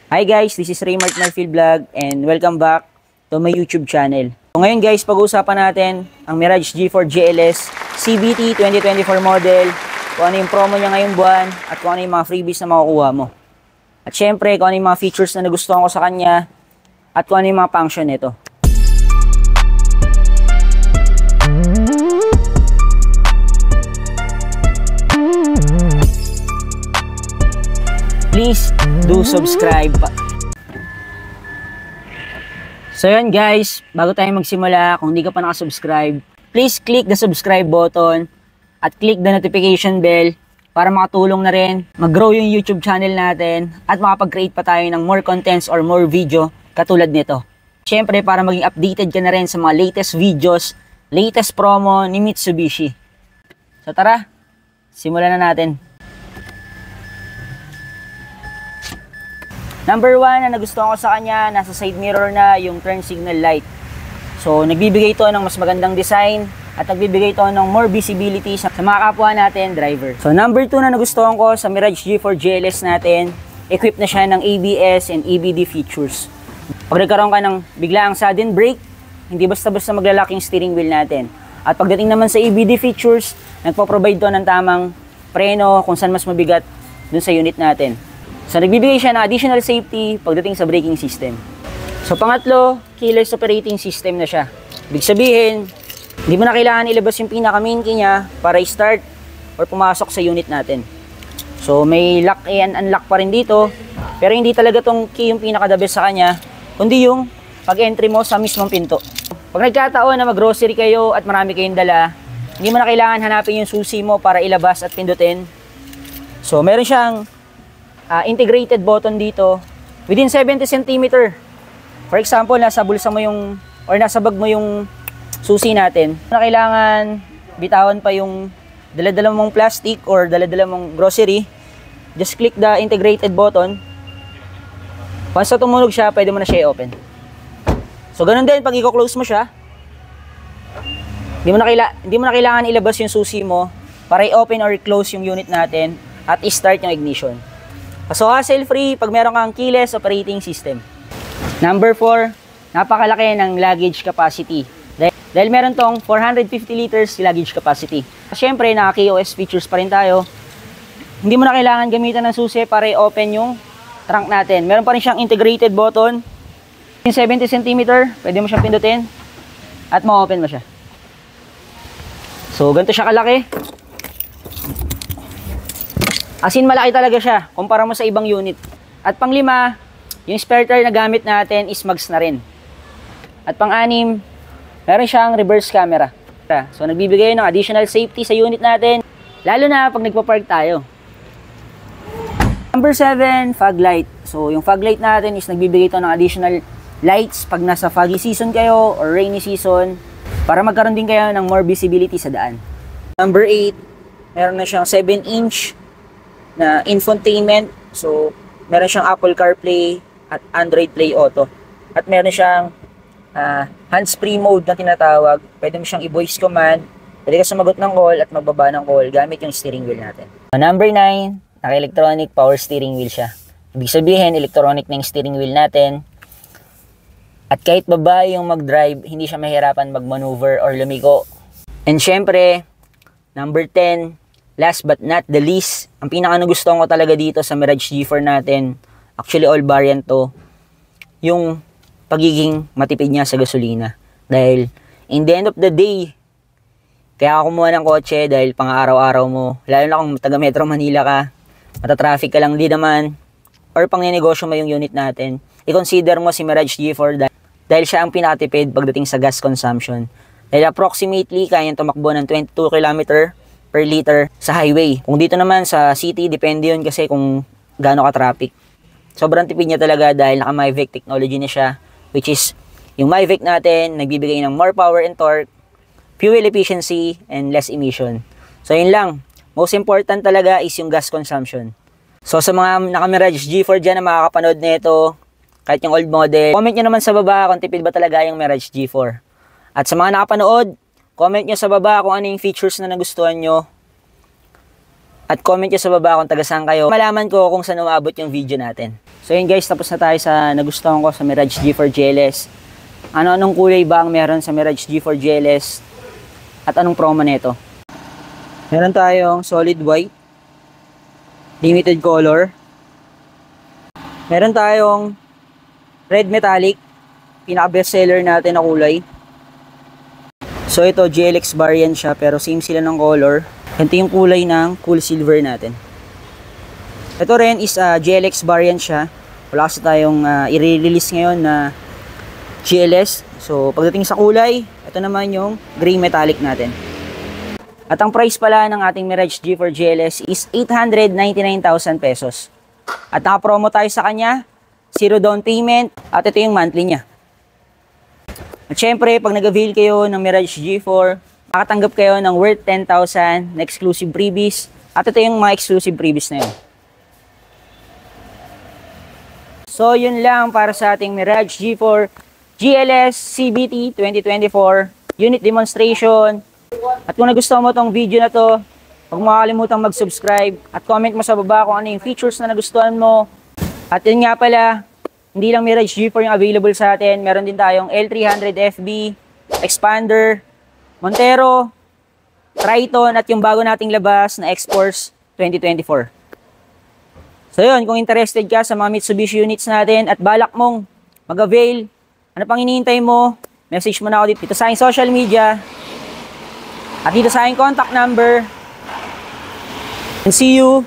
Hi guys, this is Raymart Marfil Vlog and welcome back to my YouTube channel. So ngayon guys, pag-uusapan natin ang Mirage G4 GLS CVT 2024 model, kung ano yung promo niya ngayong buwan at kung ano yung mga freebies na makukuha mo. At syempre, kung ano yung mga features na nagustuhan ko sa kanya at kung ano yung mga function nito. Please do subscribe. So yun guys, bago tayo magsimula, kung hindi ka pa nakasubscribe, please click the subscribe button at click the notification bell para makatulong na rin mag-grow yung YouTube channel natin at makapag-create pa tayo ng more contents or more video katulad nito. Siyempre para maging updated ka na rin sa mga latest videos, latest promo ni Mitsubishi. So tara, simulan na natin. Number 1 na nagustuhan ko sa kanya, nasa side mirror na yung turn signal light. So, nagbibigay ito ng mas magandang design at nagbibigay ito ng more visibility sa mga kapwa natin, driver. So, number 2 na nagustuhan ko sa Mirage G4 GLS natin, equipped na siya ng ABS and EBD features. Pag nagkaroon ka ng biglaang sudden brake, hindi basta-basta maglalak yung steering wheel natin. At pagdating naman sa EBD features, nagpo-provide to ng tamang preno kung saan mas mabigat dun sa unit natin. So, nagbibigay siya ng additional safety pagdating sa braking system. So, pangatlo, keyless operating system na siya. Ibig sabihin, hindi mo na kailangan ilabas yung pinaka-main key niya para i-start or pumasok sa unit natin. So, may lock and unlock pa rin dito, pero hindi talaga tong key yung pinaka-the best sa kanya, kundi yung pag-entry mo sa mismong pinto. Pag nagkataon na mag-grocery kayo at marami kayong dala, hindi mo na kailangan hanapin yung susi mo para ilabas at pindutin. So, meron siyang integrated button dito within 70 cm. For example, nasa bulsa mo yung or nasa bag mo yung susi natin. Na kailangan bitawan pa yung dala-dala mong plastic or dala-dala mong grocery. Just click the integrated button. Once na tumunog siya, pwede mo na siya i-open. So ganun din pag i-close mo siya. Hindi mo na kailangan ilabas yung susi mo para i-open or i-close yung unit natin at i-start yung ignition. So, hassle-free pag meron kang keyless operating system. Number 4, napakalaki ng luggage capacity. Dahil meron tong 450 liters luggage capacity. Siyempre, naka-KOS features pa rin tayo. Hindi mo na kailangan gamitan ng susi para i-open yung trunk natin. Meron pa rin siyang integrated button. 70 cm, pwede mo siyang pindutin at ma-open mo siya. So, ganito siya kalaki. As in, malaki talaga siya, kumpara mo sa ibang unit. At pang-5, yung spare tire na gamit natin is mags na rin. At pang-6, meron siyang reverse camera. So, nagbibigay ng additional safety sa unit natin, lalo na pag nagpa-park tayo. Number 7, fog light. So, yung fog light natin is nagbibigay ito ng additional lights pag nasa foggy season kayo or rainy season, para magkaroon din kayo ng more visibility sa daan. Number 8, meron na siyang 7-inch na infotainment. So, meron siyang Apple CarPlay at Android Play Auto. At meron siyang hands-free mode na tinatawag. Pwede mo siyang i-voice command. Pwede ka sumagot ng call at magbaba ng call gamit yung steering wheel natin. Number 9, naka-electronic power steering wheel siya. Ibig sabihin, electronic na yung steering wheel natin. At kahit babae yung mag-drive, hindi siya mahirapan mag-maneuver or lumiko. And syempre, number 10, last but not the least, ang pinaka-nagustuhan ko talaga dito sa Mirage G4 natin, actually all variant to, yung pagiging matipid niya sa gasolina. Dahil, in the end of the day, kaya ako kumuha ng kotse dahil pang-araw-araw mo, lalo na kung taga Metro Manila ka, matatraffic ka lang di naman, or pang-nenegosyo mo yung unit natin, i-consider mo si Mirage G4 dahil siya ang pinakatipid pagdating sa gas consumption. Dahil approximately, kaya tumakbo ng 22 km per liter sa highway. Kung dito naman sa city, depende yun kasi kung gaano ka-traffic. Sobrang tipid niya talaga dahil naka-MyVec technology na siya, which is yung MyVec natin, nagbibigay ng more power and torque, fuel efficiency, and less emission. So yun lang. Most important talaga is yung gas consumption. So sa mga naka-Mirage G4 dyan na makakapanood nito, kahit yung old model, comment nyo naman sa baba kung tipid ba talaga yung Mirage G4. At sa mga nakapanood, comment nyo sa baba kung ano yung features na nagustuhan nyo. At comment nyo sa baba kung taga saan kayo. Malaman ko kung saan umabot yung video natin. So yun guys, tapos na tayo sa nagustuhan ko sa Mirage G4 GLS. Ano-anong kulay ba ang meron sa Mirage G4 GLS? At anong promo nito? Meron tayong solid white, limited color. Meron tayong red metallic, pinaka-best seller natin na kulay. So ito, GLX variant siya, pero same sila ng color. Ito yung kulay ng cool silver natin. Ito rin is GLX variant siya. Wala kasi tayong i-release ngayon na GLS. So pagdating sa kulay, ito naman yung gray metallic natin. At ang price pala ng ating Mirage G4 GLS is 899,000 pesos. At naka-promo tayo sa kanya, 0 down payment, at ito yung monthly niya. At syempre, pag nag-avail kayo ng Mirage G4, makatanggap kayo ng worth 10,000 na exclusive freebies. At ito yung mga exclusive freebies na yun. So, yun lang para sa ating Mirage G4 GLS CVT 2024 unit demonstration. At kung nagustuhan mo tong video na to, huwag mo kalimutang mag-subscribe at comment mo sa baba kung ano yung features na nagustuhan mo. At yun nga pala, hindi lang Mirage G4 yung available sa atin. Meron din tayong L300FB, Expander, Montero, Triton, at yung bago nating labas na X-Force 2024. So yun, kung interested ka sa mga Mitsubishi units natin at balak mong mag-avail, ano pang hinihintay mo, message mo na ako dito sa aking social media at dito sa aking contact number. And see you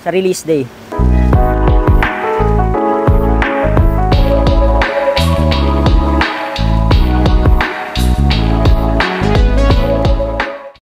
sa release day.